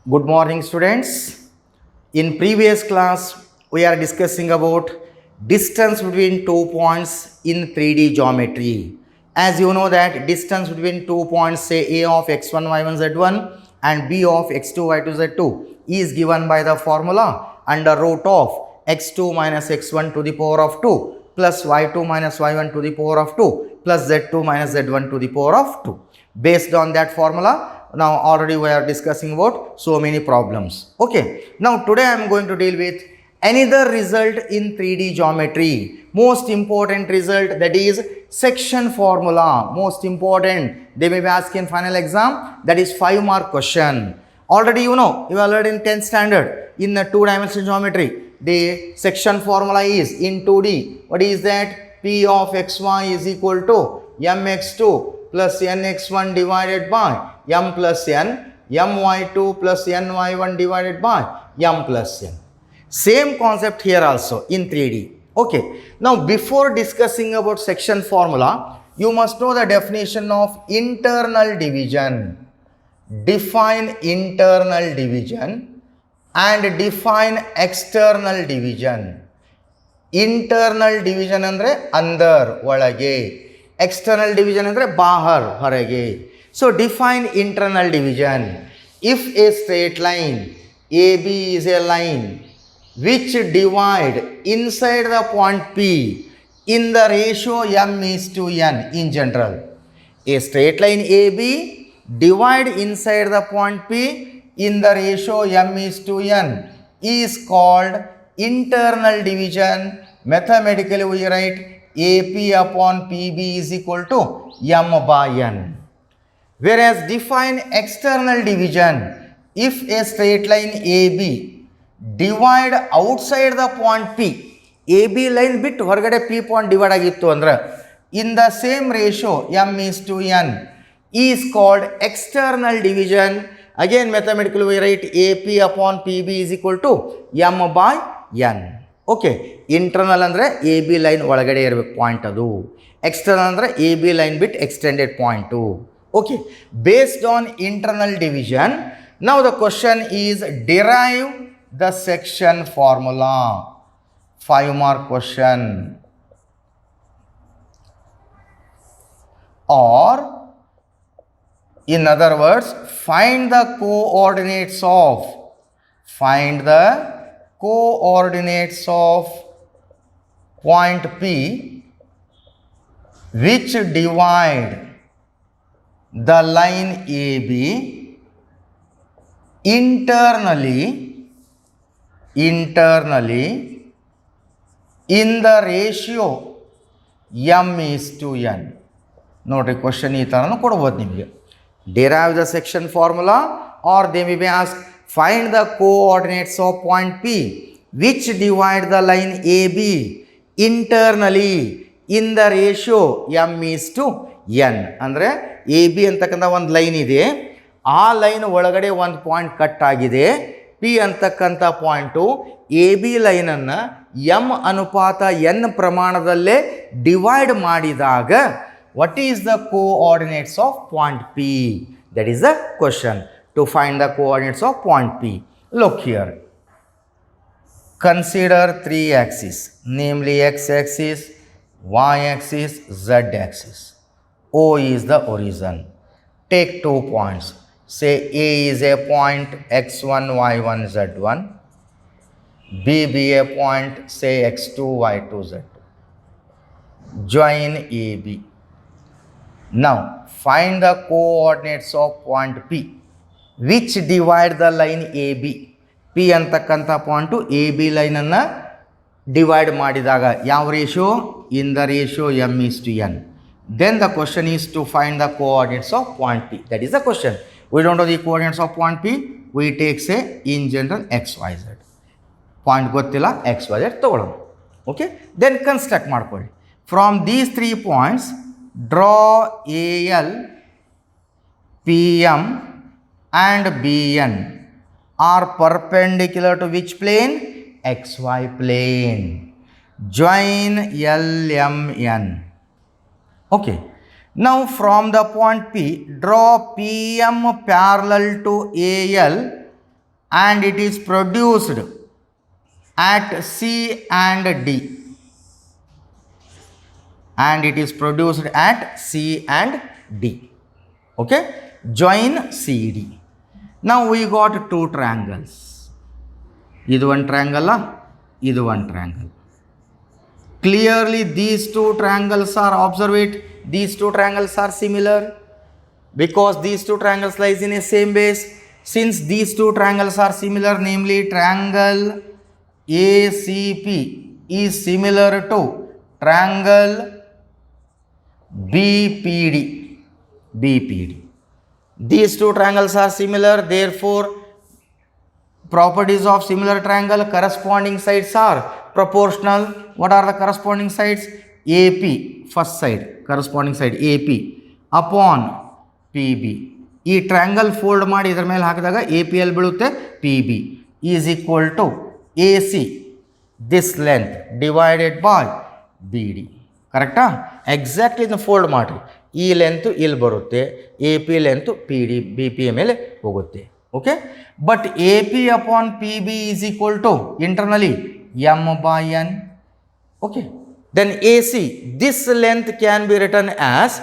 Good morning, students. In previous class we are discussing about distance between 2 points in 3D geometry. As you know that distance between 2 points, say A of x1 y1 z1 and B of x2 y2 z2, is given by the formula under root of x2 minus x1 to the power of 2 plus y2 minus y1 to the power of 2 plus z2 minus z1 to the power of 2. Based on that formula, now already we are discussing about so many problems. Okay, now today I am going to deal with another result in 3D geometry. Most important result, that is section formula. Most important, they may be asked in final exam, that is 5-mark question. Already you know, you are learned in 10th standard in the 2-dimensional geometry. The section formula is in 2D. What is that? P of xy is equal to mx2 plus nx1 divided by m plus n, my2 plus ny1 divided by m plus n. Same concept here also in 3D. Okay. Now before discussing about section formula, you must know the definition of internal division. Define internal division and define external division. Internal division andre andar ಒಳಗೆ, external division andre bahar ಹೊರಗೆ. So define internal division. If a straight line AB is a line which divide inside the point P in the ratio m is to n in general. A straight line AB divide inside the point P in the ratio m is to n is called internal division. Mathematically we write AP upon PB is equal to m by n. Whereas define external division, if a straight line AB divide outside the point P, AB line bit ಹೊರಗಡೆ P point divide ಆಗಿತ್ತು ಅಂದ್ರೆ in the same ratio m is to n is called external division. Again mathematically we write AP upon PB is equal to m by n. Okay, internal ಅಂದ್ರೆ AB line ಒಳಗಡೆ ಇರಬೇಕು point ಅದು, external ಅಂದ್ರೆ AB line bit extended point. Okay, based on internal division, now the question is derive the section formula. 5-mark question. Or in other words, find the coordinates of point P which divide the line AB internally in the ratio m is to n. ನೋಡ್ರಿ question ಈ ಥರನೂ ಕೊಡ್ಬೋದು ನಿಮಗೆ. Derive the section formula or they may be ask find the coordinates of point P which divide the line A B internally in the ratio M is to N. ಅಂದರೆ A B ಅಂತಕ್ಕಂಥ ಒಂದು line ಇದೆ, ಆ line ಒಳಗಡೆ ಒಂದು point cut ಆಗಿದೆ. P ಅಂತಕ್ಕಂಥ point A B ಲೈನನ್ನು ಎಮ್ ಅನುಪಾತ ಎನ್ ಪ್ರಮಾಣದಲ್ಲೇ ಡಿವೈಡ್ ಮಾಡಿದಾಗ what is the coordinates of point P? That is the question. To find the coordinates of point P, look here. Consider 3 axes, namely x-axis, y-axis, z-axis. O is the origin. Take 2 points. Say A is a point x1, y1, z1. B be a point, say x2, y2, z2. Join AB. Now find the coordinates of point P which divide the line AB. P ಅಂತಕ್ಕಂಥ point A B ಲೈನನ್ನು divide ಮಾಡಿದಾಗ ಯಾವ ratio? In the ratio M is to N. Then the question is to find the coordinates of point P. That is the question. We don't know the coordinates of point P. We take say in general X Y Z. Point ಗೊತ್ತಿಲ್ಲ, X Y Z ತೊಗೊಳ್ಳೋಣ. Okay, then construct ಮಾಡ್ಕೊಳ್ಳಿ. From these 3 points draw AL, PM and BN are perpendicular to which plane? XY plane. Join LMN. Okay. Now from the point P, draw PM parallel to AL and it is produced at C and D. And it is produced at C and D. Okay, join CD. Now we got two triangles. Idu one triangle, idu one triangle. Clearly these two triangles are, observe it, these two triangles are similar because these two triangles lies in a same base. Since these two triangles are similar, namely triangle ACP is similar to triangle BPD. These two triangles are similar, therefore properties of similar triangle, corresponding sides are proportional. What are the corresponding sides? AP, first side, corresponding side AP upon PB. ಈ triangle fold ಮಾಡಿ ಇದರ ಮೇಲೆ ಹಾಕಿದಾಗ A P L ಬೀಳುತ್ತೆ, P B is equal to A C this length divided by B D. ಕರೆಕ್ಟಾ? Exactly ಇದನ್ನು fold ಮಾಡಿರಿ. ಈ ಲೆಂತು ಇಲ್ಲಿ ಬರುತ್ತೆ, A P length P D B P ಮೇಲೆ ಹೋಗುತ್ತೆ. Okay, but A P upon P B is equal to internally M by N. Okay, then A C this length can be return as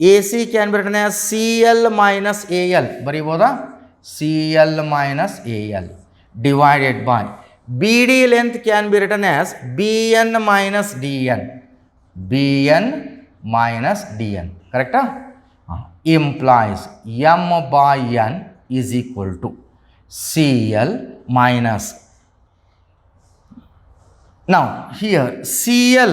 AC can be written as CL minus AL. ಬರೀಬೋದಾ? CL minus AL divided by BD length can be written as BN minus DN. BN minus DN. Correct? Implies M by N is equal to CL minus. Now here CL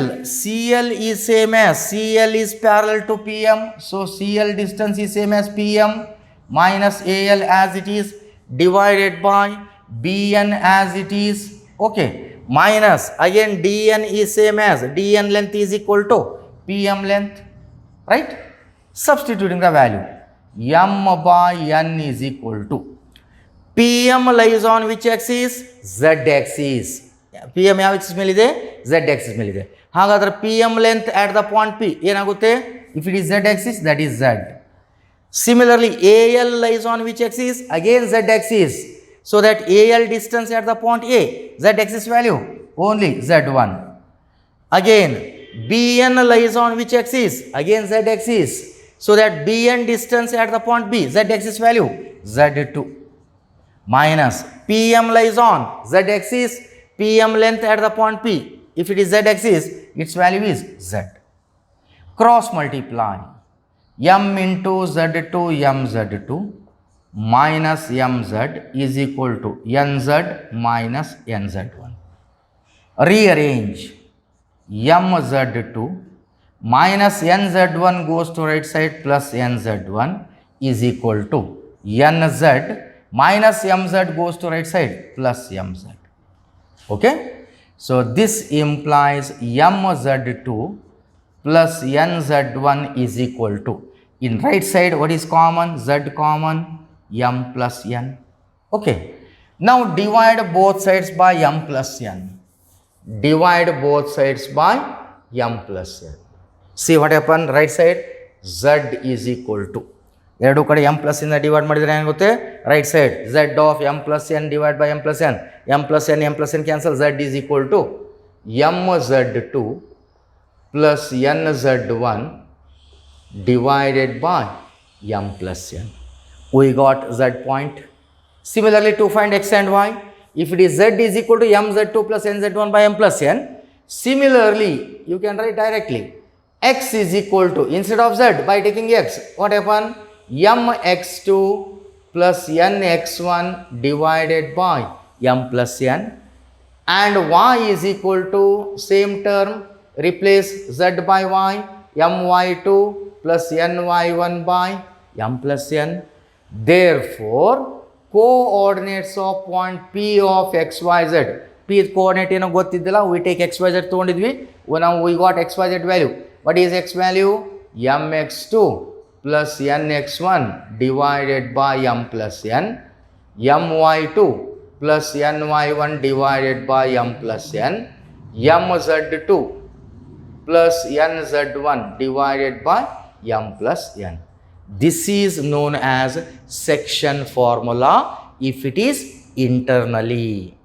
is same as, CL is parallel to PM, so CL distance is same as PM minus AL as it is divided by BN as it is. Okay, minus again DN is same as, DN length is equal to PM length, right? Substituting the value, M by N is equal to PM lies on which axis? Z axis. P M ಯಾವ axis ಮೇಲಿದೆ? Z axis ಮೇಲಿದೆ. ಹಾಗಾದ್ರೆ P M length at the point P ಏನಾಗುತ್ತೆ? If it is Z axis, that is Z. Similarly A L lies on which axis? Again Z axis. So that A L distance at the point A, Z axis value only Z1. Again B N lies on which axis? Again Z axis. So that B N distance at the point B, Z axis value Z2 minus P M lies on Z Axis, PM length at the point P, if it is Z axis, its value is Z. Cross multiply M into Z2 MZ2 minus MZ is equal to NZ minus NZ1. Rearrange MZ2 minus NZ1 goes to right side plus NZ1 is equal to NZ minus MZ goes to right side plus MZ. Okay, so this implies MZ2 plus NZ1 is equal to, in right side what is common? Z common, M plus N. Okay, now divide both sides by M plus N. Divide both sides by M plus N. See what happened? Right side Z is equal to, ಎರಡು ಕಡೆ M plus ಇಂದ divide ಮಾಡಿದರೆ ಏನಾಗುತ್ತೆ? Right side Z of M plus N divide by M plus N, M plus N cancel, Z is equal to M Z2 plus N Z1 divided by m plus n. We got z point. Similarly, to find x and y, if it is z is equal to mz2 plus nz1 by m plus n, similarly, you can write directly x is equal to, instead of z, by taking x, what happened? mx2 plus nx1 divided by m plus n, and y is equal to, same term, replace z by y, my2 plus ny1 by m plus n. Therefore, coordinates of point P of xyz, P coordinate ಏನು ಗೊತ್ತಿದ್ದಿಲ್ಲ, we take xyz ತೊಗೊಂಡಿದ್ವಿ, now we got xyz value. What is x value? mx2 plus nx1 divided by m plus n, my2 plus ny1 divided by m plus n, mz2 plus nz1 divided by m plus n. This is known as section formula if it is internally.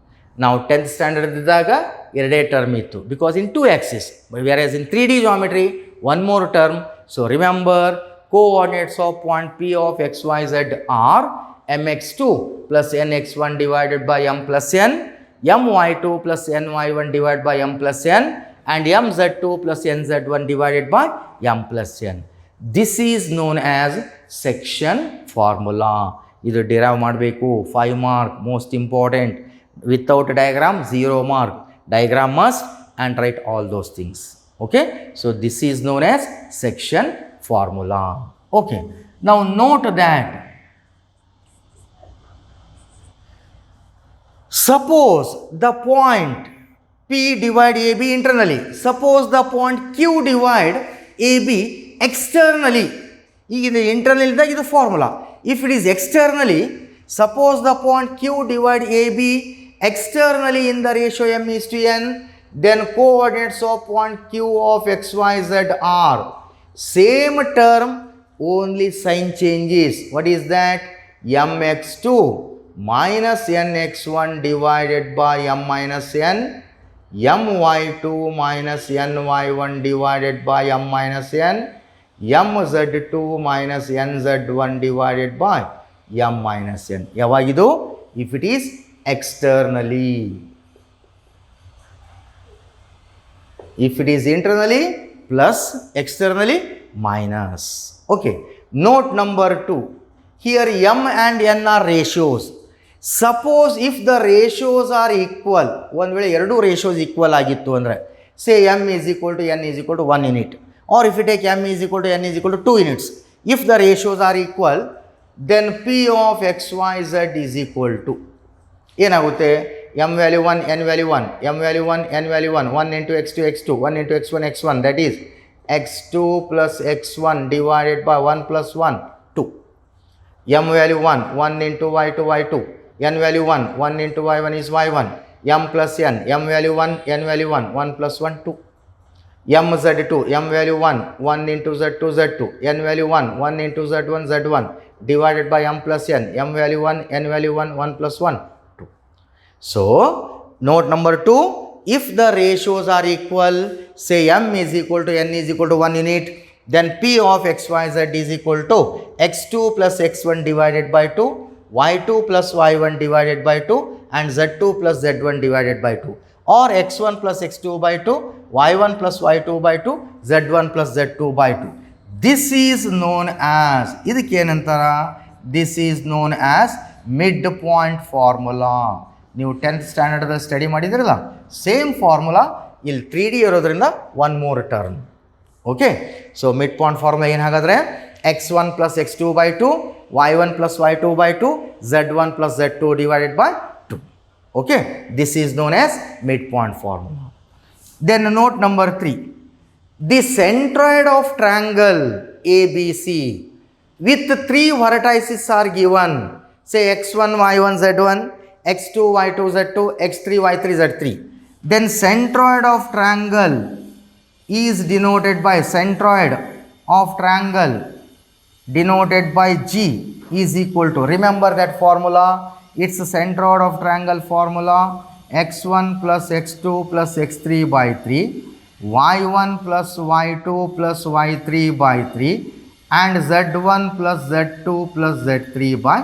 Now 10th standard ಇದ್ದಾಗ ಎರಡೇ term ಇತ್ತು because in 2 axis, whereas in 3D geometry one more term. So remember, coordinates of point P of xyz are mx2 plus nx1 divided by m plus n, my2 plus ny1 divided by m plus n, and mz2 plus nz1 divided by m plus n. This is known as section formula. ಇದು derive ಮಾಡಬೇಕು, 5 mark, most important. Without diagram 0 mark. Diagram must, and write all those things. Okay, so this is known as section formula. Okay, now note that suppose the point P divide AB internally, suppose the point Q divide AB externally. ಇದು internal ಇದ್ದಾಗ ಇದು formula. If it is externally, suppose the point Q divide AB externally in the ratio m is to n, then coordinates of point Q of xyz are same term, only sign changes. What is that? mx2 minus nx1 divided by m minus n, my2 minus ny1 divided by m minus n, mz2 minus nz1 divided by m minus n. ಯಾವಾಗಿದು? If it is externally. If it is internally, plus, externally, minus. Okay, note number 2. Here m and n are ratios. Suppose if the ratios are equal, ಒಂದು ವೇಳೆ ಎರಡು ratios equal ಆಗಿತ್ತು ಅಂದರೆ, say m is equal to n is equal to 1 unit, or if you take m is equal to n is equal to 2 units. If the ratios are equal, then p of xyz is equal to, ಏನಾಗುತ್ತೆ? m value 1, n value 1, m value 1, n value 1, 1 into x2, x2, 1 into x1, x1, that is x2 plus x1 divided by 1 plus 1, 2. m value 1, 1 into y2, y2, n value 1, 1 into y1 is y1, m plus n, m value 1, n value 1, 1 plus 1, 2. mz2, m value 1, 1 into z2, z2, n value 1, 1 into z1, z1, divided by m plus n, m value 1, n value 1, 1 plus 1, 2. So, note number 2, if the ratios are equal, say m is equal to n is equal to 1 unit, then p of xyz is equal to x2 plus x1 divided by 2, y2 plus y1 divided by 2, and z2 plus z1 divided by 2, or x1 plus x2 by 2, y1 plus y2 by 2, z1 plus z2 by 2. This is known as, ಇದಕ್ಕೆ ಏನಂತಾರ? This is known as midpoint formula. ನೀವು 10th standard study ಮಾಡಿದ್ರಲ್ಲ, same formula ಇಲ್ಲಿ 3D ಇರೋದ್ರಿಂದ one more term. Okay, so mid point formula ಏನು ಹಾಗಾದರೆ? x1 plus x2 by 2, y1 plus y2 by 2, z1 plus z2 divided by 2. Okay, this is known as midpoint formula. Then note number 3, the centroid of triangle ABC with 3 vertices are given, say x1 y1 z1, x2 y2 z2, x3 y3 z3. Then centroid of triangle is denoted by, centroid of triangle denoted by G is equal to, remember that formula, it's a centroid of triangle formula, x1 plus x2 plus x3 by 3, y1 plus y2 plus y3 by 3, and z1 plus z2 plus z3 by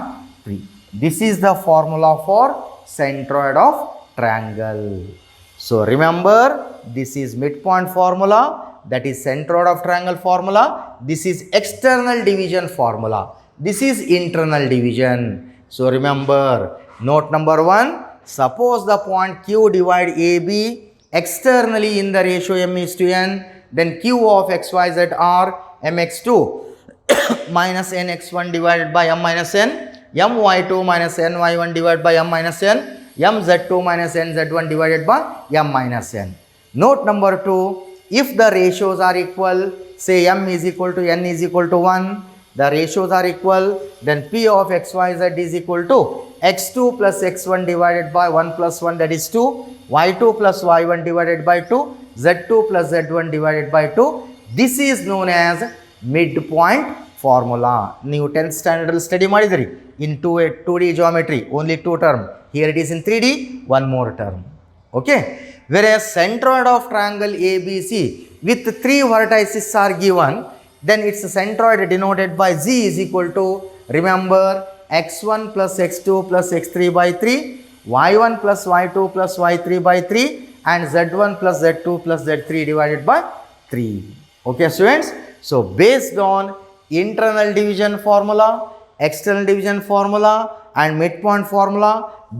3. This is the formula for centroid of triangle. So remember, this is midpoint formula, that is centroid of triangle formula. This is external division formula. This is internal division. So remember, note number 1, suppose the point Q divide AB externally in the ratio m is to n, then Q of xyz are mx2 minus nx1 divided by m minus n, my2 minus ny1 divided by m minus n, mz2 minus nz1 divided by m minus n. Note number 2, if the ratios are equal, say m is equal to n is equal to 1, the ratios are equal, then p of xyz is equal to x2 plus x1 divided by 1 plus 1, that is 2, y2 plus y1 divided by 2, z2 plus z1 divided by 2. This is known as midpoint formula. ನೀವು 10th standard study ಮಾಡಿದಿರಿ. In 2D geometry, only 2 term, Here it is in 3D, one more term. Okay. Whereas centroid of triangle ABC with 3 vertices are given, then its centroid denoted by Z is equal to, remember, x1 plus x2 plus x3 by 3, y1 plus y2 plus y3 by 3, and z1 plus z2 plus z3 divided by 3. Okay, students. So, based on internal division formula, external division formula, and midpoint formula,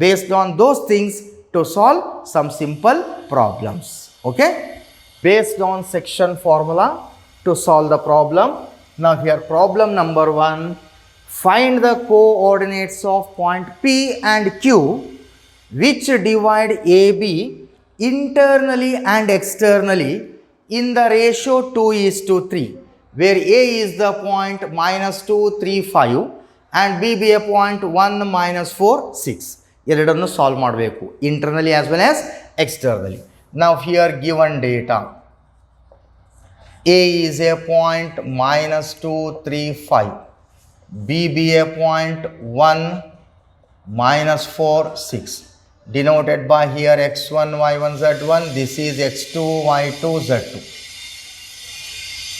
based on those things to solve some simple problems. Okay, based on section formula to solve the problem. Now, here problem number 1. Find the coordinates of point P and Q which divide AB internally and externally in the ratio 2:3, where A is the point -2, 3, 5 and B be a point 1, -4, 6. ಎರಡನ್ನು solve ಮಾಡಬೇಕು, internally as well as externally. Now here given data, A is a point -2, 3, 5, B be a point 1, -4, 6, denoted by here x1, y1, z1. This is x2, y2, z2.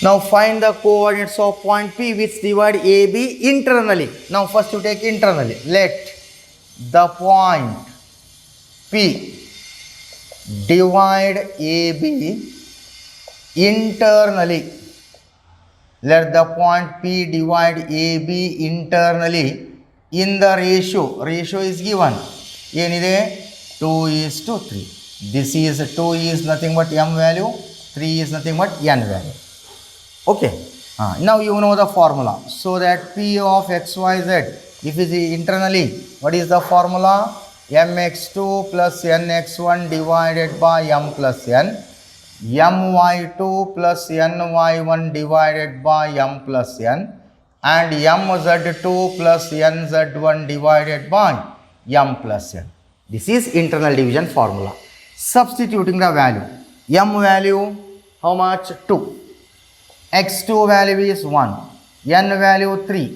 Now find the coordinates of point P which divide AB internally. Now first you take internally. Let the point P divide AB internally. Let the point P divide AB internally in the ratio. Ratio is given. Yenide 2:3. This is 2 is nothing but m value, 3 is nothing but n value. Okay. Now you know the formula. So that P of xyz, if it is internally, what is the formula? mx2 plus nx1 divided by m plus n, my2 plus ny1 divided by m plus n, and mz2 plus nz1 divided by m plus n. This is internal division formula. Substituting the value. M value, how much? 2. X2 value is 1. N value 3.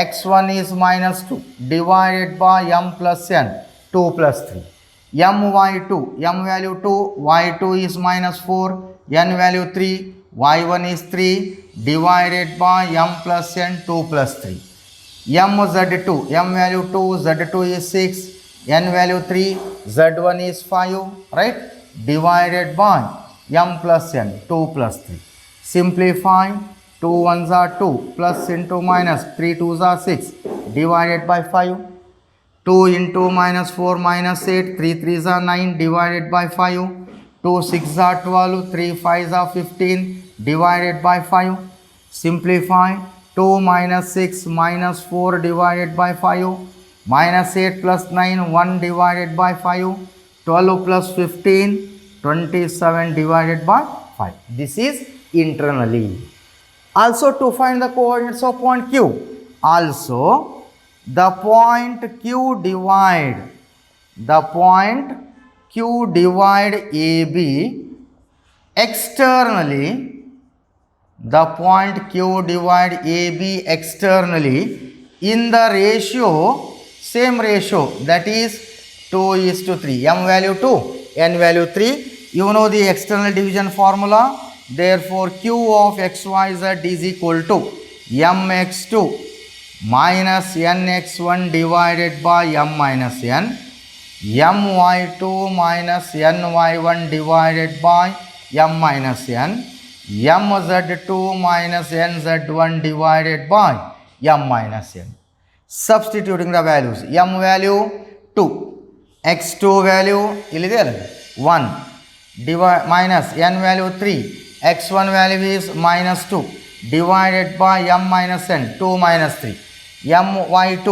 X1 is -2 divided by m plus n, 2 plus 3. My2, m value 2, y2 is -4, n value 3, y1 is 3 divided by m plus n, 2 plus 3. mz2, m value 2, z2 is 6, n value 3, z1 is 5, right, divided by m plus n, 2 plus 3. Simplify. 2 1s are 2, plus into minus, 3 2s are 6, divided by 5. 2 into -4 -8, 3 3s are 9, divided by 5. 2 6s are 12, 3 5s are 15, divided by 5. Simplify. 2 minus 6 minus 4 divided by 5, minus 8 plus 9, 1 divided by 5, 12 plus 15, 27 divided by 5. This is internally. Also to find the coordinates of point Q, also the point Q divide AB externally, the point Q divide AB externally in the ratio, same ratio, that is 2:3. M value 2, N value 3. You know the external division formula. Therefore, Q of xyz is equal to mx2 minus nx1 divided by m minus n, my2 minus ny1 divided by m minus n, mz2 minus nz1 divided by m minus n. Substituting the values. M value 2, x2 value 1 divide minus n value 3, x1 value is -2 divided by m minus n, 2 minus 3. my2,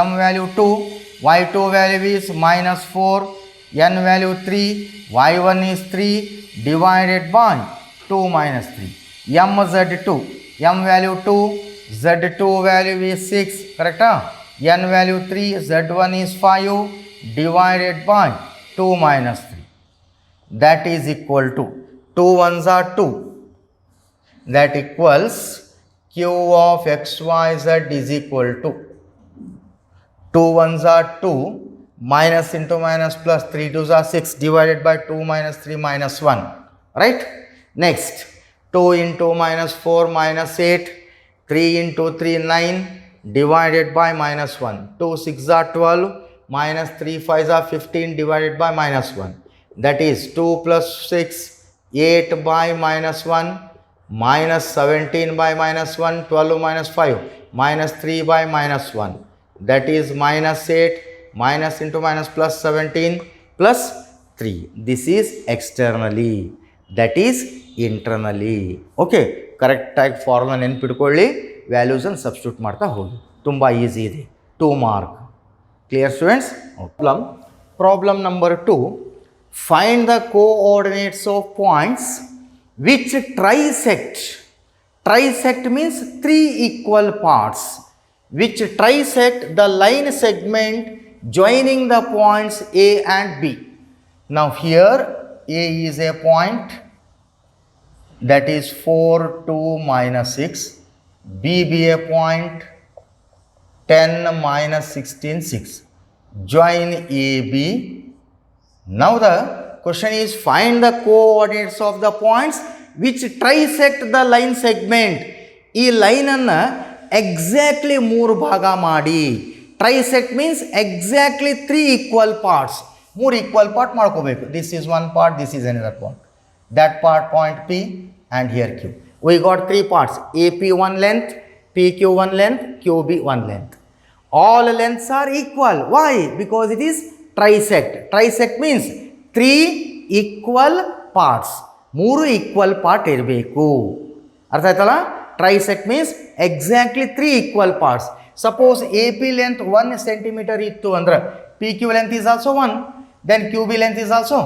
m value 2, y2 value is -4, n value 3, y1 is 3 divided by 2 minus 3. mz2, m value 2, z2 value is 6, correct? N value 3, z1 is 5 divided by 2 minus 3. That is equal to 2 1s are 2. That equals Q of xyz is equal to 2 1s are 2. minus into minus plus 3 2s are 6 divided by 2 minus 3 minus 1, right? Next 2 into minus 4 minus 8, 3 into 3 9 divided by minus 1, 2 6 are 12 minus 3 5 are 15 divided by minus 1, that is 2 plus 6 8 by minus 1 minus 17 by minus 1, 12 minus 5 minus 3 by minus 1, that is minus 8 minus into minus plus 17 plus 3. This is externally, that is internally. Okay, correct type formula ನೆನಪಿಟ್ಕೊಳ್ಳಿ, values ಅನ್ನು substitute ಮಾಡ್ತಾ ಹೋಗಿ, ತುಂಬಾ easy ಇದೆ. 2 mark. Clear students? Problem number 2. Find the coordinates of points which trisect. Trisect means 3 equal parts which trisect the line segment joining the points A and B. Now here A is a point, that is 4 2 minus 6, B be a point 10 minus 16 6. Join AB. Now the question is find the coordinates of the points which trisect the line segment. ಈ ಲೈನನ್ನು exactly 3 ಭಾಗ ಮಾಡಿ. Trisect means exactly 3 equal parts, 3 equal part ಮಾಡ್ಕೋಬೇಕು. This is one part, this is another part, that part point P and here Q. We got 3 parts, AP 1 length, PQ 1 length, QB 1 length. All lengths are equal. Why? Because it is trisect. Trisect means 3 equal parts. 3 equal part ಇರಬೇಕು. ಅರ್ಥ ಆಯ್ತಲ್ಲ? Trisect means exactly 3 equal parts. Suppose AP length 1 centimeter ಇತ್ತು ಅಂದ್ರೆ PQ length is also 1, then QB length is also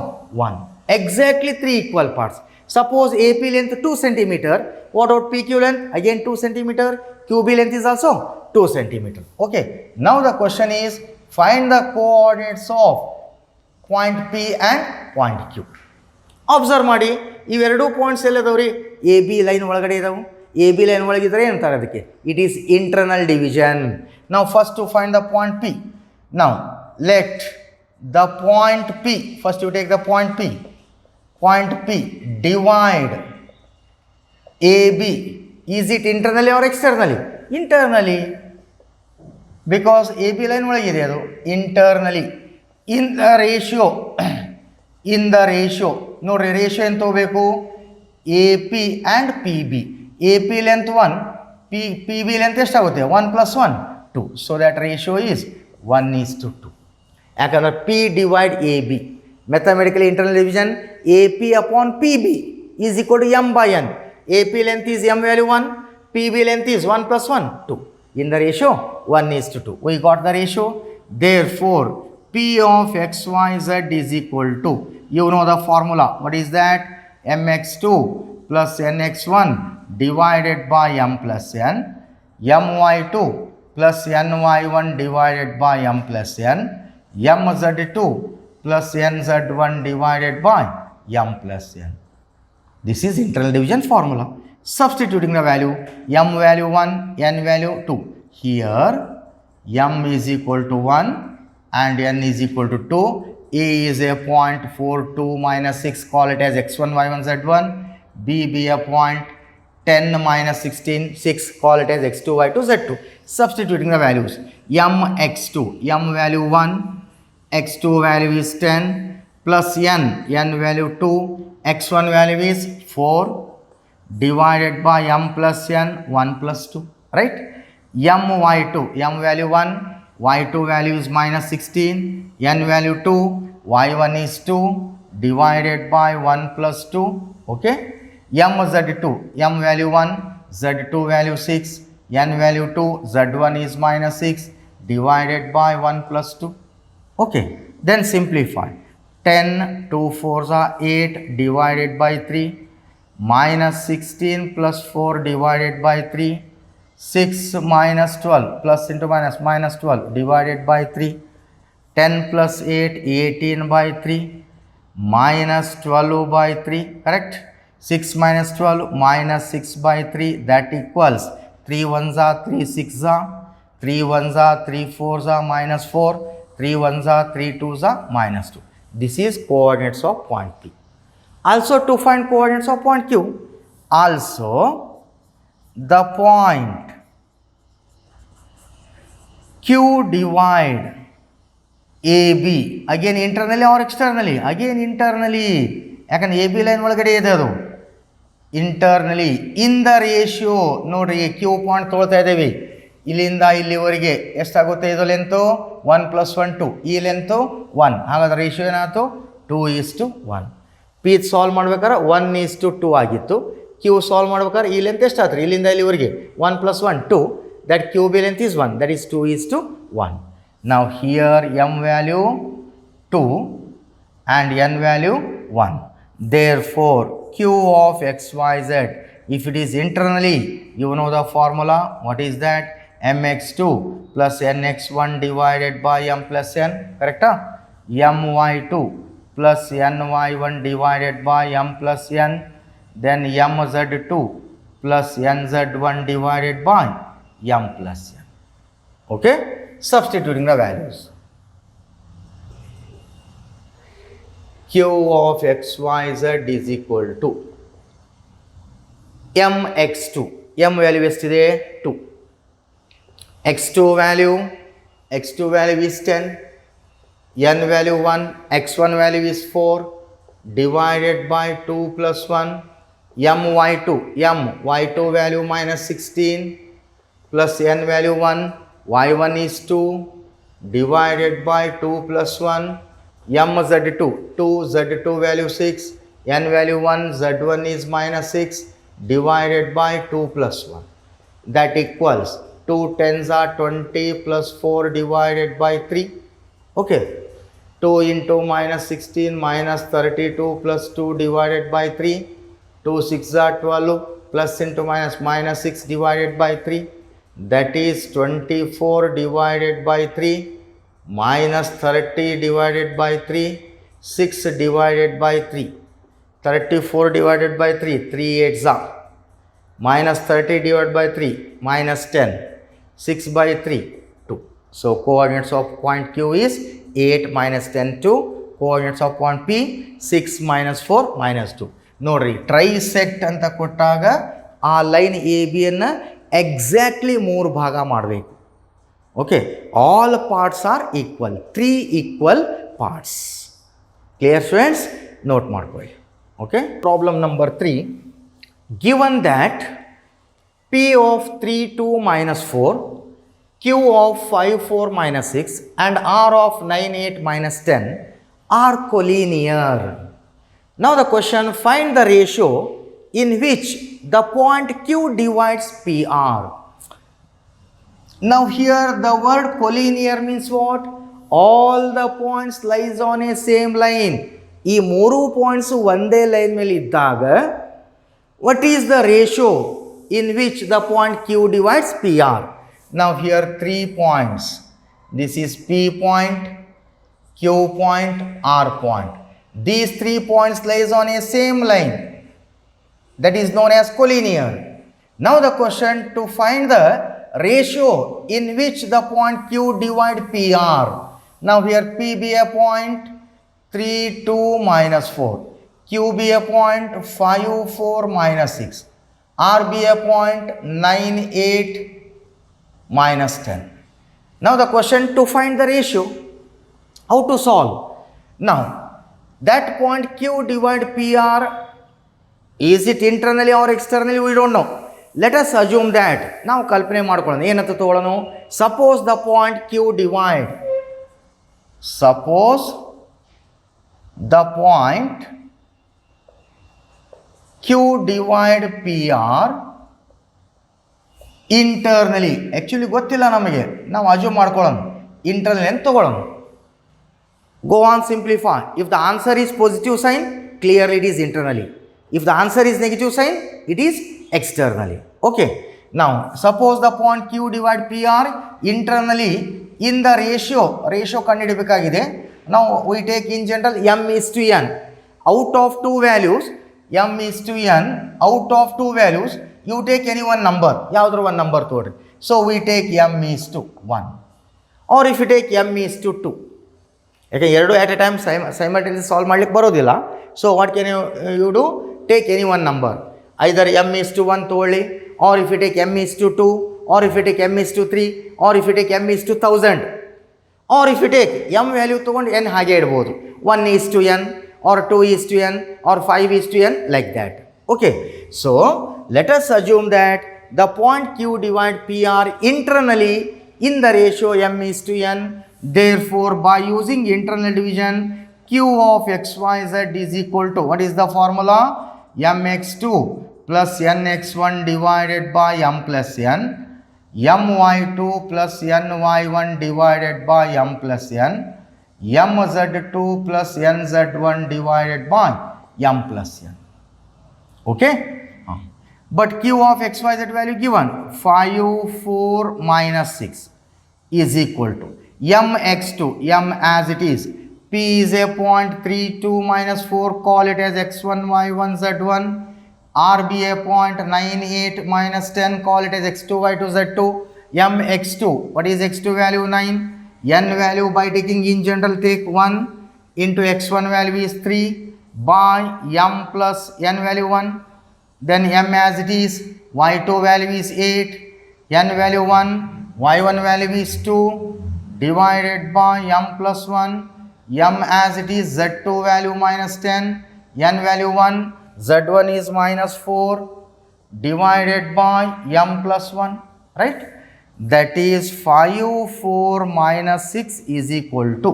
1. Exactly 3 equal parts. Suppose AP length 2 centimeter, what about PQ length? Again 2 centimeter, QB length is also 2 centimeter. Okay, now the question is find the coordinates of point P and point Q. Observe ಮಾಡಿ, ಇವೆರಡು points ಎಲ್ಲದವ್ರಿ A B line ಒಳಗಡೆ ಇದಾವೆ. A B line ಒಳಗಿದ್ರೆ ಏನಂತಾರೆ ಅದಕ್ಕೆ? It is internal division. ನಾವು first to find the point P. ನಾವು let the point P, first you take the point P. Point P divide AB. Is it internally or externally? Internally, because AB line ಒಳಗಿದೆ ಅದು internally. In the ratio, in the ratio ನೋಡ್ರಿ, ratio ಏನು ತಗೋಬೇಕು? AP and PB. AP length 1, PB length ಎಷ್ಟಾಗುತ್ತೆ? 1 plus 1 2. So that ratio is 1:2. ಯಾಕಂದ್ರೆ P divide AB, mathematical internal division, AP upon PB is equal to m by n. AP length is m value 1, PB length is 1 plus 1 2. In the ratio 1:2. We got the ratio. Therefore, P of xyz is equal to, you know the formula. What is that? mx2 plus nx1 divided by m plus n, my2 plus ny1 divided by m plus n, mz2 plus nz1 divided by m plus n. This is internal division formula. Substituting the value, m value 1, n value 2. Here m is equal to 1 and n is equal to 2. A is a point 4 2 minus 6, call it as x1 y1 z1. B be a point 10 minus 16 6, call it as x2 y2 z2. Substituting the values, m x2, m value 1, x2 value is 10 plus n value 2, x1 value is 4 divided by m plus n 1 plus 2, right? my2, m value 1, y2 value is minus 16, n value 2, y1 is 2 divided by 1 plus 2, okay? mz2, m value 1, z2 value 6, n value 2, z1 is minus 6 divided by 1 plus 2. Okay, then simplify. 10 2 4s are 8 divided by 3, minus 16 plus 4 divided by 3, 6 minus 12 plus into minus minus 12 divided by 3, 10 plus 8 18 by 3 minus 12 by 3, correct? 6 minus 12 minus 6 by 3, that equals 3 1s are 3 6s are, 3 1s are 3 4s are minus 4, 3 1s are 3 2s are minus 2. This is coordinates of point P. Also to find coordinates of point Q, also the point Q divide AB, again internally or externally? Again internally. ಯಾಕಂದ್ರೆ A B line ಒಳಗಡೆ ಇದೆ ಅದು internally in the ratio. ನೋಡ್ರಿ Q point ತೊಗೊಳ್ತಾ ಇದ್ದೇವೆ, ಇಲ್ಲಿಂದ ಇಲ್ಲಿವರೆಗೆ ಎಷ್ಟಾಗುತ್ತೆ ಇದು ಲೆಂತು 1 + 1 2, ಈ ಲೆಂತು 1, ಹಾಗಾದ್ರೆ ರೇಷಿಯೋ ಏನಾಯ್ತು 2:1. ಪಿ ಸಾಲ್ವ್ ಮಾಡ್ಬೇಕಾದ್ರೆ 1:2 ಆಗಿತ್ತು. ಕ್ಯೂ ಸಾಲ್ವ್ ಮಾಡ್ಬೇಕಾದ್ರೆ ಈ ಲೆಂತ್ ಎಷ್ಟಾಯ್ತು ಇಲ್ಲಿಂದ ಇಲ್ಲಿವರೆಗೆ 1 + 1 2, that QB length is 1, that is 2:1. Now here m value 2 and n value 1. Therefore Q of XYZ, if it is internally, you know the formula, what is that? mx2 plus nx1 divided by m plus n, correct? my2 plus ny1 divided by m plus n, then mz2 plus nz1 divided by m plus n. Okay, substituting the values. Q of XYZ is equal to mx2, m value ಎಷ್ಟಿದೆ 2, x2 value is 10, n value 1, x1 value is 4 divided by 2 plus 1, my2 value minus 16 plus n value 1, y1 is 2 divided by 2 plus 1, mz2, z2 value 6, n value 1, z1 is minus 6 divided by 2 plus 1. That equals 2 10s are 20 plus 4 divided by 3. Okay, 2 into minus 16 minus 32 plus 2 divided by 3. 2 6 are 12 plus into minus 6 divided by 3. That is 24 divided by 3 minus 30 divided by 3, 6 divided by 3. 34 divided by 3, 3 8s are. Minus 30 divided by 3, minus 10. 6 by 3, 2. So coordinates of point Q is 8 minus 10 2. Coordinates of point P 6 minus 4 minus 2. ನೋಡ್ರಿ trisect ಅಂತ ಕೊಟ್ಟಾಗ ಆ line A ಬಿಯನ್ನು exactly 3 ಭಾಗ ಮಾಡಬೇಕು. Okay, all parts are equal, 3 equal parts. Clear students? Note ಮಾಡ್ಕೊಳ್ಳಿ. Okay, problem number 3. Given that P of 3 2 minus 4, Q of 5 4 minus 6 and R of 9 8 minus 10 are collinear. Now the question, find the ratio in which the point Q divides PR. Now here the word collinear means what? All the points lies on a same line. ಈ 3 points ಒಂದೇ line ಮೇಲೆ ಇದ್ದಾಗ what is the ratio in which the point Q divides PR? Now here 3 points. This is P point, Q point, R point. These 3 points lies on a same line. That is known as collinear. Now the question, to find the ratio in which the point Q divide PR. Now here P be a point 3 2 minus 4, Q be a point 5 4 minus 6, R be a point 9 8 minus 10. Now the question, to find the ratio, how to solve? Now that point Q divide PR, is it internally or externally? We don't know. Let us assume that. Now kalpane ಮಾಡ್ಕೊಳ್ಳೋಣ. ಏನಂತ ತಗೊಳ್ಳೋಣ? Suppose the point Q divide. Suppose the point Q divide PR internally. Actually ಗೊತ್ತಿಲ್ಲ ನಮಗೆ, ನಾವು assume ಮಾಡ್ಕೊಳ್ಳೋಣ. Internally ಅಂತ ತಗೊಳ್ಳೋಣ. Go on, simplify. If the answer is positive sign, clearly it is internally. If the answer is negative sign, it is externally. Okay. Now suppose the point Q divide PR internally in the ratio ಕಂಡುಹಿಡಿಯಬೇಕಾಗಿದೆ. Now we take in general m is to n. Out of 2 values, m is to n. Out of 2 values, you take any one number. ಯಾವುದಾದ್ರು ಒಂದು number ತಗೊಳ್ರಿ. So we take m is to 1. Or if you take m is to 2. ಯಾಕೆ ಎರಡು at a time simultaneous solve ಮಾಡ್ಲಿಕ್ಕೆ ಬರೋದಿಲ್ಲ. So what can you do, take any one number, either m:1 ತಗೊಳ್ಳಿ, or if you take m:2, or if you take m:3, or if you take m:1000, or if you take m value ತೊಗೊಂಡು n ಹಾಗೆ ಇಡ್ಬೋದು, 1:n or 2:n or 5:n like that. Okay, so let us assume that the point Q divide PR internally in the ratio m:n. Therefore, by using internal division, Q of xyz is equal to, what is the formula? mx2 plus nx1 divided by m plus n, my2 plus ny1 divided by m plus n, mz2 plus nz1 divided by m plus n. Okay? But Q of xyz value given 5, 4 minus 6 is equal to mx2, m as it is, p is a point 3, 2 minus 4, call it as x1, y1, z1, r be a point 9, 8 minus 10, call it as x2, y2, z2, mx2, what is x2 value? 9, n value by taking in general take 1 into x1 value is 3 by m plus n value 1, then m as it is, y2 value is 8, n value 1, y1 value is 2 divided by m plus 1, m as it is, z2 value minus 10, n value 1, z1 is minus 4 divided by m plus 1, right? That is 5, 4 minus 6 is equal to,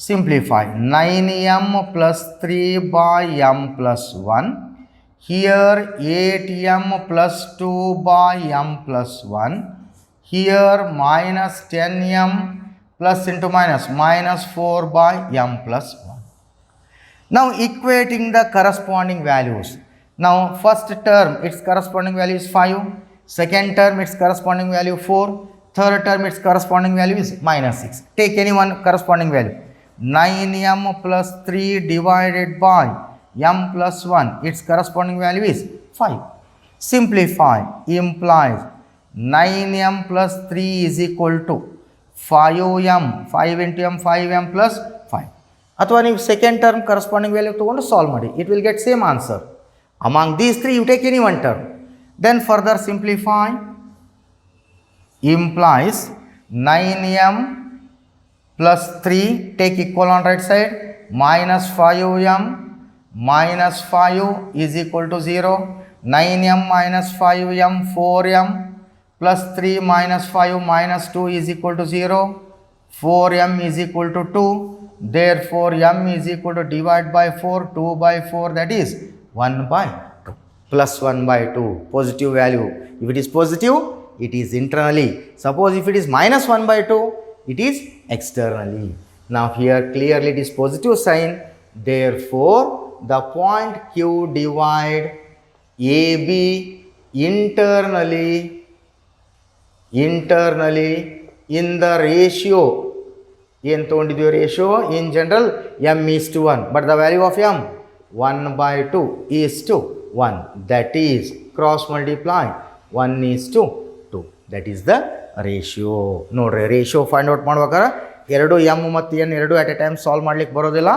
simplify, 9m plus 3 by m plus 1, here 8m plus 2 by m plus 1, here minus 10m plus into minus, minus 4 by m plus 1. Now equating the corresponding values. Now first term its corresponding value is 5, second term its corresponding value 4, third term its corresponding value is minus 6. Take any one corresponding value. 9m plus 3 divided by m plus 1, its corresponding value is 5. Simplify, implies 9m plus 3 is equal to 5m, 5 into m, 5m plus 5. ಅಥವಾ ನೀವು second term corresponding value ತೊಗೊಂಡು solve ಮಾಡಿ, it will get same answer. Among these three you take any one term, then further simplify, implies 9m plus 3, take equal on right side, minus 5m minus 5 is equal to 0, 9m minus 5m, 4m plus 3 minus 5 minus 2 is equal to 0, 4m is equal to 2, therefore m is equal to divide by 4, 2 by 4, that is 1 by 2, plus 1 by 2, positive value. If it is positive, it is internally. Suppose if it is minus 1 by 2, it is externally. Now here clearly it is positive sign, therefore the point Q divide AB internally in the ratio, ಏನು ತೊಗೊಂಡಿದ್ದೀವಿ ratio in general m:1, but the value of m 1/2 is to 1, that is cross multiply 1:2, that is the ratio. ನೋಡ್ರಿ ratio find out ಮಾಡ್ಬೇಕಾದ್ರೆ ಎರಡು m ಮತ್ತು n ಎರಡು at A time solve ಮಾಡ್ಲಿಕ್ಕೆ ಬರೋದಿಲ್ಲ.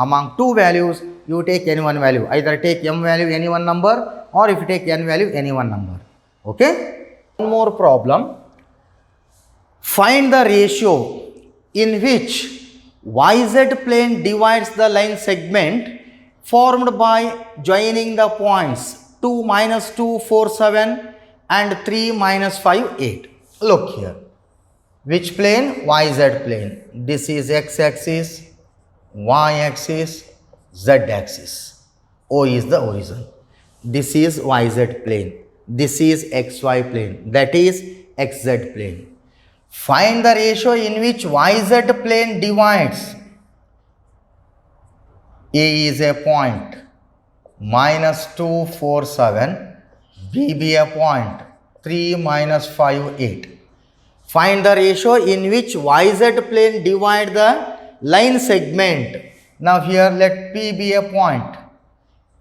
Among two values you take any one value, either take m value any one number or if you take n value any one number. Okay, one more problem. Find the ratio in which YZ plane divides the line segment formed by joining the points 2, -2, 4, 7 and 3, -5, 8. Look here. Which plane? YZ plane. This is x-axis, y-axis, z-axis. O is the origin. This is YZ plane. This is XY plane. That is XZ plane. Find the ratio in which YZ plane divides. A is a point -2, 4, 7. B be a point 3, -5, 8. Find the ratio in which YZ plane divide the line segment. Now here let P be a point.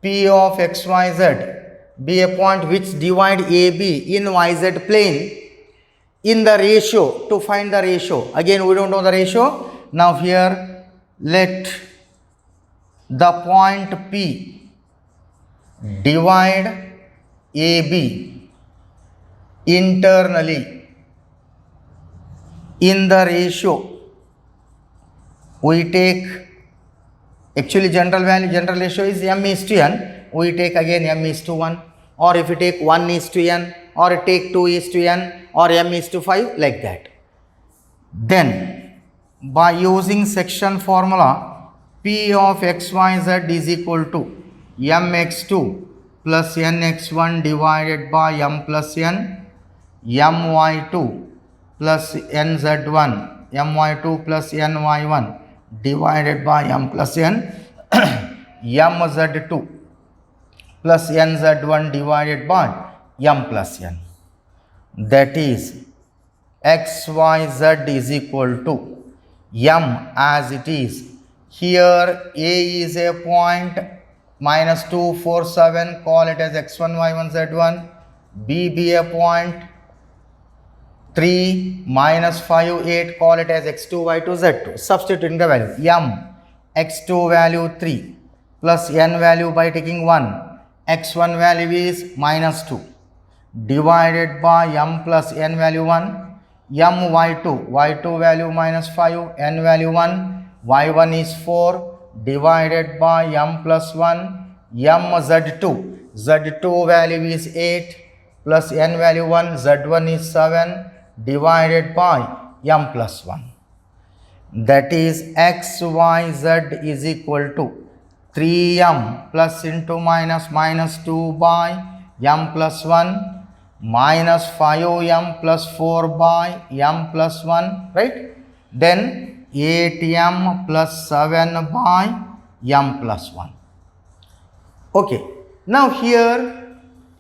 P of XYZ be a point which divide AB in YZ plane. In the ratio, to find the ratio, again we don't know the ratio. Now here let the point P divide AB internally in the ratio. We take, actually general ratio is m is to n. We take again m is to 1, or if you take 1 is to n, or take 2 is to n, or m is to 5, like that. Then by using section formula, P of xyz is equal to mx2 plus nx1 divided by m plus n, my2 plus nz1, my2 plus ny1 divided by m plus n, mz2 plus nz1 divided by m plus n. That is xyz is equal to m as it is. Here A is a point minus 2, 4, 7, call it as x1, y1, z1. B be a point 3, minus 5, 8, call it as x2, y2, z2. Substituting the value. M, x2 value 3, plus n value by taking 1. x1 value is minus 2, divided by m plus n value 1. M y2 value minus 5, n value 1, y1 is 4, divided by m plus 1. M z2 value is 8, plus n value 1, z1 is 7, divided by m plus 1. That is xyz is equal to 3m plus into minus 2 by m plus 1 minus 5m plus 4 by m plus 1, right? Then 8m plus 7 by m plus 1. Okay. Now here,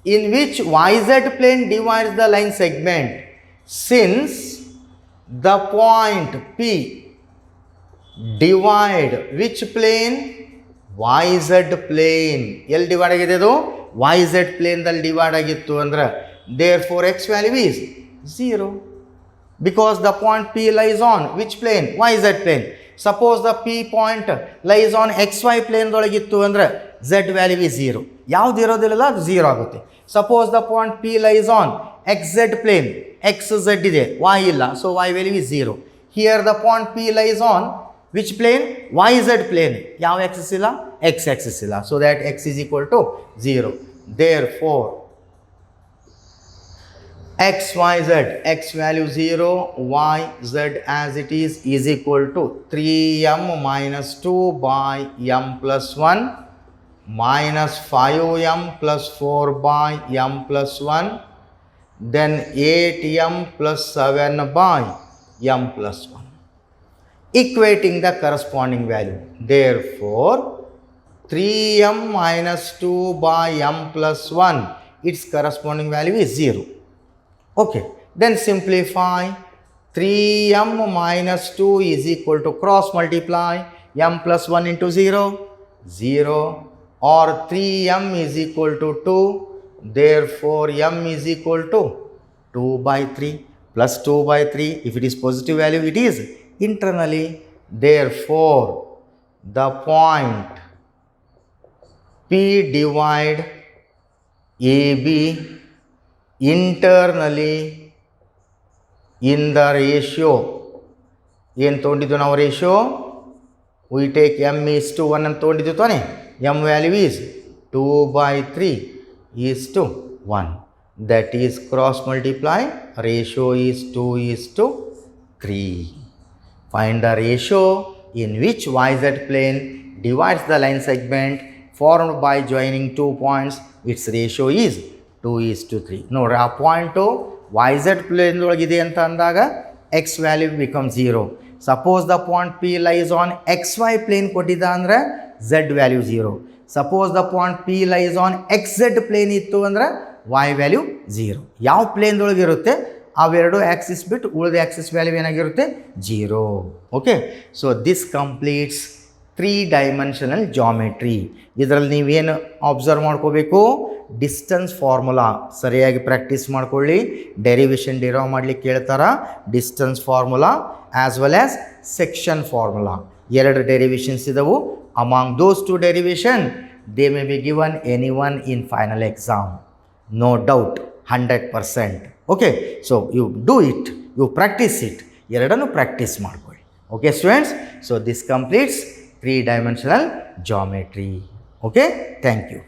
in which yz plane divides the line segment? Since the point P divide which plane? YZ plane. L divide agide ado YZ plane dal divide agittu andre, therefore x value is 0, because the point P lies on which plane? YZ plane. Suppose the P point lies on XY plane dolagittu andre Z value is 0. ಯಾವುದು ಇರೋದಿಲ್ಲ ಅದು 0 ಆಗುತ್ತೆ. Suppose the point P lies on XZ plane, XZ ಇದೆ, Y ಇಲ್ಲ, so Y value is 0. Here the point P lies on which plane? YZ plane. ಯಾವ axis ಇಲ್ಲ? X axis ಇಲ್ಲ, so that x is equal to 0. Therefore xyz, x value 0, yz as it is equal to 3m minus 2 by m plus 1 minus 5m plus 4 by m plus 1, then 8m plus 7 by m plus 1, equating the corresponding value. Therefore 3m minus 2 by m plus 1, its corresponding value is 0. Okay, then simplify. 3m minus 2 is equal to cross multiply m plus 1 into 0, 0, or 3m is equal to 2, therefore m is equal to 2 by 3 plus 2 by 3. If it is positive value, it is internally. Therefore the point P divide AB internally in the ratio, ಏನು ತೊಗೊಂಡಿದ್ದು ನಾವು ratio? we take m is to 1 ಅಂತ ತೊಗೊಂಡಿದ್ದು ತಾನೆ. m value is 2 by 3 is to 1. That is cross multiply, ratio is 2 is to 3. Find the ratio in which yz plane divides the line segment formed by joining 2 points. Its ratio is 2 is to 3. ನೋಡ್ರಿ, ಆ point YZ plane ಒಳಗಿದೆ ಅಂತ ಅಂದಾಗ x value becomes 0. Suppose the point P lies on XY plane ಕೊಟ್ಟಿದ್ದ ಅಂದರೆ Z value 0. Suppose the point P lies on XZ plane ಇತ್ತು ಅಂದರೆ Y value 0. ಯಾವ plane ಒಳಗೆ ಇರುತ್ತೆ ಅವೆರಡು ಆಕ್ಸಿಸ್ ಬಿಟ್ಟು ಉಳಿದ ಆಕ್ಸಿಸ್ ವ್ಯಾಲ್ಯೂ ಏನಾಗಿರುತ್ತೆ? 0. Okay, so this completes 3 dimensional geometry. ಇದರಲ್ಲಿ ನೀವೇನು ಅಬ್ಸರ್ವ್ ಮಾಡ್ಕೋಬೇಕು? ಡಿಸ್ಟೆನ್ಸ್ ಫಾರ್ಮುಲಾ ಸರಿಯಾಗಿ ಪ್ರಾಕ್ಟೀಸ್ ಮಾಡ್ಕೊಳ್ಳಿ. ಡೆರಿವೇಷನ್ ಡಿರೈವ್ ಮಾಡಲಿಕ್ಕೆ ಕೇಳ್ತಾರ, distance formula as well as section formula. ಎರಡು ಡೆರಿವೇಷನ್ಸ್ ಇದ್ದವು. Among those two derivation they may be given any one in final exam, no doubt, 100%. Okay, so you do it, you practice it, ಎರಡನ್ನು practice ಮಾಡ್ಕೊಳ್ಳಿ. Okay students, so this completes 3 dimensional geometry. Okay, thank you.